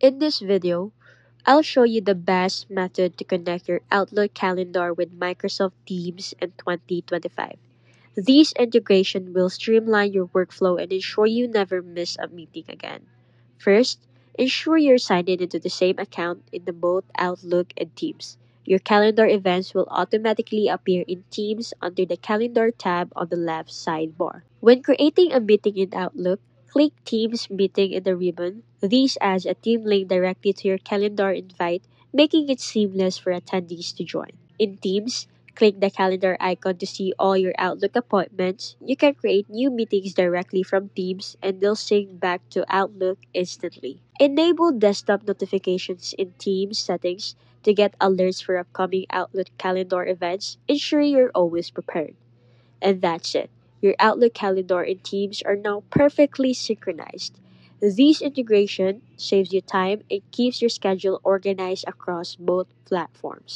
In this video, I'll show you the best method to connect your Outlook calendar with Microsoft Teams in 2025. This integration will streamline your workflow and ensure you never miss a meeting again. First, ensure you're signed in into the same account in the both Outlook and Teams. Your calendar events will automatically appear in Teams under the Calendar tab on the left sidebar. When creating a meeting in Outlook, click Teams Meeting in the ribbon. This adds a team link directly to your calendar invite, making it seamless for attendees to join. In Teams, click the calendar icon to see all your Outlook appointments. You can create new meetings directly from Teams and they'll sync back to Outlook instantly. Enable desktop notifications in Teams settings to get alerts for upcoming Outlook calendar events, ensuring you're always prepared. And that's it. Your Outlook calendar and Teams are now perfectly synchronized. This integration saves you time and keeps your schedule organized across both platforms.